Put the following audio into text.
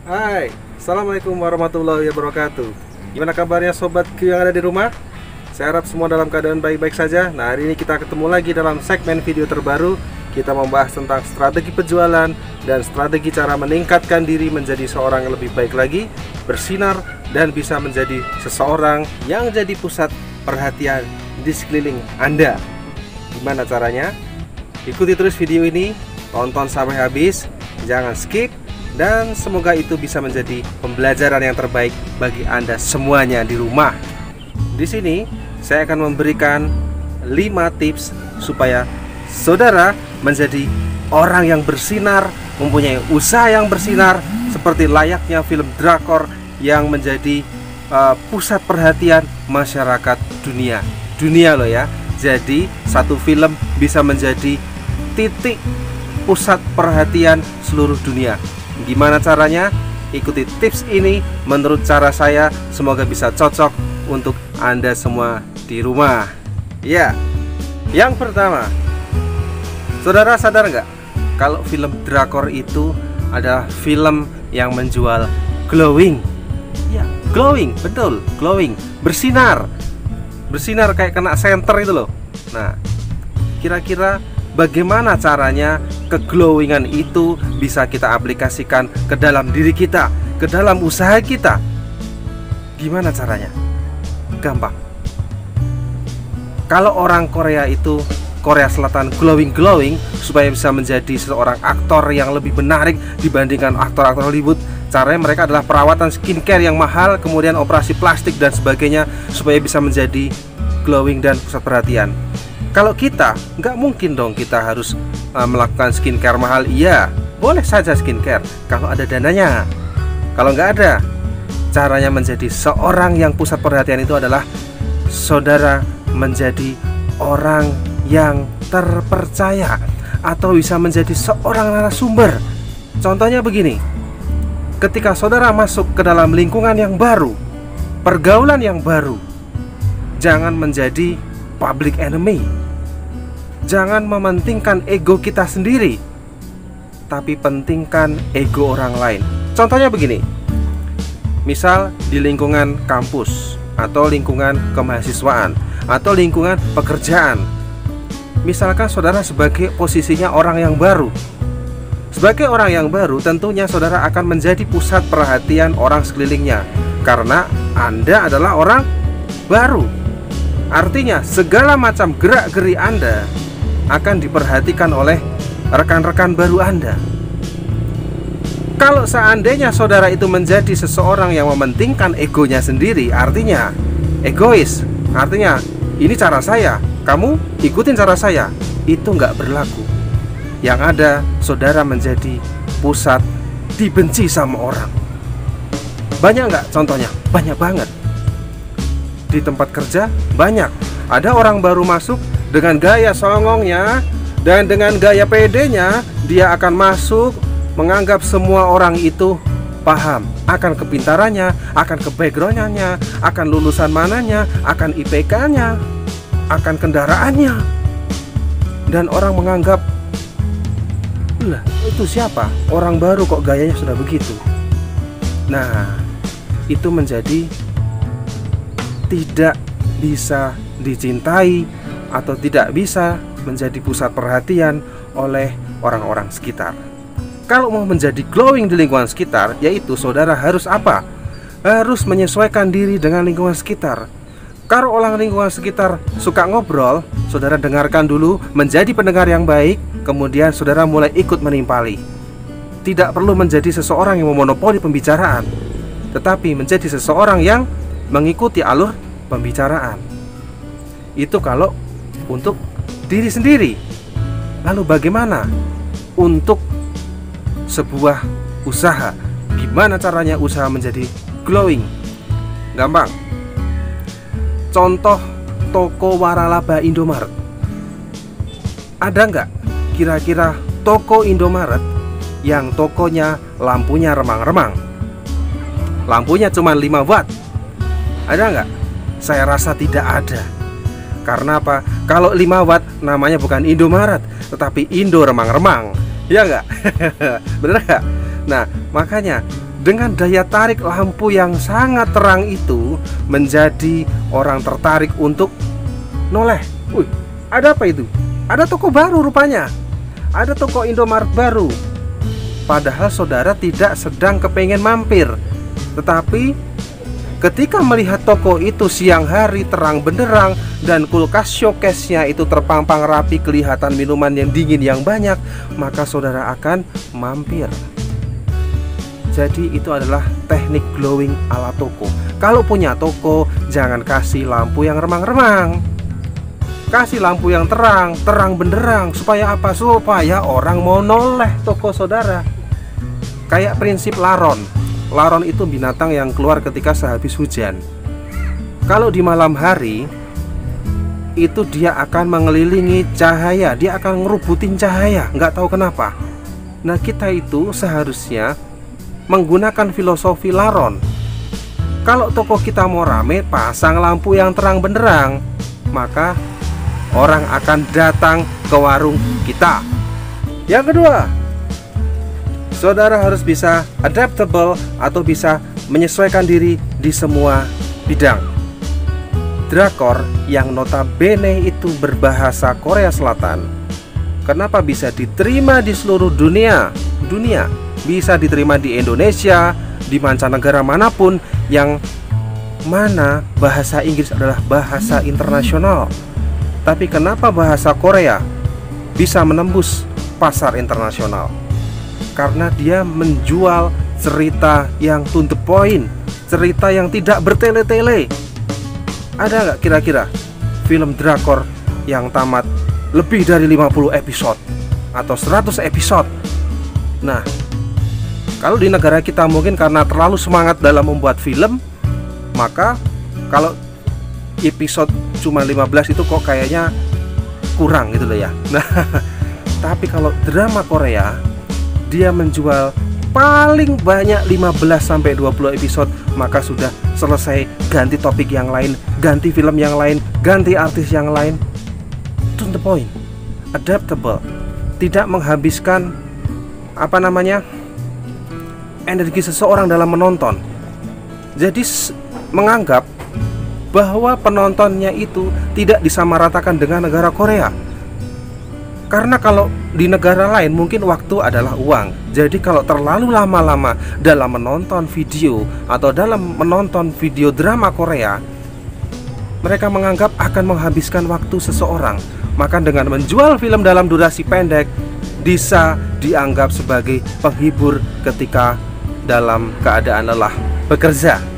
Hai, Assalamualaikum warahmatullahi wabarakatuh. Gimana kabarnya sobatku yang ada di rumah? Saya harap semua dalam keadaan baik-baik saja. Nah, hari ini kita ketemu lagi dalam segmen video terbaru. Kita membahas tentang strategi penjualan dan strategi cara meningkatkan diri menjadi seorang yang lebih baik lagi, bersinar, dan bisa menjadi seseorang yang jadi pusat perhatian di sekeliling Anda. Gimana caranya? Ikuti terus video ini, tonton sampai habis, jangan skip. Dan semoga itu bisa menjadi pembelajaran yang terbaik bagi Anda semuanya di rumah. Di sini saya akan memberikan 5 tips supaya saudara menjadi orang yang bersinar, mempunyai usaha yang bersinar, seperti layaknya film drakor yang menjadi pusat perhatian masyarakat dunia. Dunia loh ya. Jadi satu film bisa menjadi titik pusat perhatian seluruh dunia. Gimana caranya? Ikuti tips ini menurut cara saya, semoga bisa cocok untuk Anda semua di rumah. Ya, yang pertama, saudara sadar nggak kalau film drakor itu adalah film yang menjual glowing? Ya, glowing, betul, glowing, bersinar. Bersinar kayak kena senter itu loh. Nah, kira-kira bagaimana caranya keglowingan itu bisa kita aplikasikan ke dalam diri kita, ke dalam usaha kita? Gimana caranya? Gampang. Kalau orang Korea itu, Korea Selatan glowing supaya bisa menjadi seorang aktor yang lebih menarik dibandingkan aktor-aktor Hollywood, caranya mereka adalah perawatan skincare yang mahal, kemudian operasi plastik dan sebagainya supaya bisa menjadi glowing dan pusat perhatian. Kalau kita, nggak mungkin dong kita harus melakukan skincare mahal. Iya, boleh saja skincare kalau ada dananya. Kalau nggak ada, caranya menjadi seorang yang pusat perhatian itu adalah saudara menjadi orang yang terpercaya atau bisa menjadi seorang narasumber. Contohnya begini, ketika saudara masuk ke dalam lingkungan yang baru, pergaulan yang baru, jangan menjadi public enemy. Jangan mementingkan ego kita sendiri, tapi pentingkan ego orang lain. Contohnya begini, misal di lingkungan kampus, atau lingkungan kemahasiswaan, atau lingkungan pekerjaan. Misalkan saudara sebagai posisinya orang yang baru. Sebagai orang yang baru, tentunya saudara akan menjadi pusat perhatian orang sekelilingnya, karena Anda adalah orang baru. Artinya segala macam gerak-geri Anda akan diperhatikan oleh rekan-rekan baru Anda. Kalau seandainya saudara itu menjadi seseorang yang mementingkan egonya sendiri, artinya egois, artinya ini cara saya, kamu ikutin cara saya, itu nggak berlaku. Yang ada, saudara menjadi pusat dibenci sama orang. Banyak nggak contohnya? Banyak banget. Di tempat kerja banyak. Ada orang baru masuk dengan gaya songongnya dan dengan gaya pedenya, dia akan masuk menganggap semua orang itu paham akan kepintarannya, akan ke backgroundnya, akan lulusan mananya, akan IPK-nya, akan kendaraannya. Dan orang menganggap, lah itu siapa? Orang baru kok gayanya sudah begitu. Nah, itu menjadi tidak bisa dicintai atau tidak bisa menjadi pusat perhatian oleh orang-orang sekitar. Kalau mau menjadi glowing di lingkungan sekitar, yaitu saudara harus apa? Harus menyesuaikan diri dengan lingkungan sekitar. Kalau orang lingkungan sekitar suka ngobrol, saudara dengarkan dulu, menjadi pendengar yang baik, kemudian saudara mulai ikut menimpali. Tidak perlu menjadi seseorang yang memonopoli pembicaraan, tetapi menjadi seseorang yang mengikuti alur pembicaraan. Itu kalau untuk diri sendiri. Lalu bagaimana untuk sebuah usaha? Gimana caranya usaha menjadi glowing? Gampang. Contoh toko waralaba Indomaret. Ada nggak kira-kira toko Indomaret yang tokonya lampunya remang-remang? Lampunya cuma 5 watt. Ada nggak? Saya rasa tidak ada. Karena apa? Kalau 5 watt namanya bukan Indomaret, tetapi Indo remang-remang. Ya nggak? Bener nggak? Nah, makanya dengan daya tarik lampu yang sangat terang itu menjadi orang tertarik untuk noleh. Wih, ada apa itu? Ada toko baru rupanya. Ada toko Indomaret baru. Padahal saudara tidak sedang kepengen mampir, tetapi ketika melihat toko itu siang hari terang benderang dan kulkas showcase-nya itu terpampang rapi, kelihatan minuman yang dingin yang banyak, maka saudara akan mampir. Jadi itu adalah teknik glowing ala toko. Kalau punya toko, jangan kasih lampu yang remang-remang. Kasih lampu yang terang, terang benderang. Supaya apa? Supaya orang mau noleh toko saudara. Kayak prinsip laron. Laron itu binatang yang keluar ketika sehabis hujan. Kalau di malam hari, itu dia akan mengelilingi cahaya. Dia akan ngerubutin cahaya, nggak tahu kenapa. Nah, kita itu seharusnya menggunakan filosofi laron. Kalau toko kita mau rame, pasang lampu yang terang benderang, maka orang akan datang ke warung kita. Yang kedua, saudara harus bisa adaptable atau bisa menyesuaikan diri di semua bidang. Drakor yang notabene itu berbahasa Korea Selatan, kenapa bisa diterima di seluruh dunia? Bisa diterima di Indonesia, di mancanegara manapun, yang mana bahasa Inggris adalah bahasa internasional. Tapi kenapa bahasa Korea bisa menembus pasar internasional? Karena dia menjual cerita yang to the point, cerita yang tidak bertele-tele. Ada nggak kira-kira film drakor yang tamat lebih dari 50 episode atau 100 episode? Nah, kalau di negara kita mungkin karena terlalu semangat dalam membuat film, maka kalau episode cuma 15 itu kok kayaknya kurang gitu loh ya. Nah, tapi kalau drama Korea, dia menjual paling banyak 15-20 episode, maka sudah selesai, ganti topik yang lain, ganti film yang lain, ganti artis yang lain. To the point, adaptable, tidak menghabiskan energi seseorang dalam menonton. Jadi menganggap bahwa penontonnya itu tidak disamaratakan dengan negara Korea. Karena kalau di negara lain mungkin waktu adalah uang. Jadi kalau terlalu lama-lama dalam menonton video atau dalam menonton video drama Korea, mereka menganggap akan menghabiskan waktu seseorang. Maka dengan menjual film dalam durasi pendek, bisa dianggap sebagai penghibur ketika dalam keadaan lelah bekerja.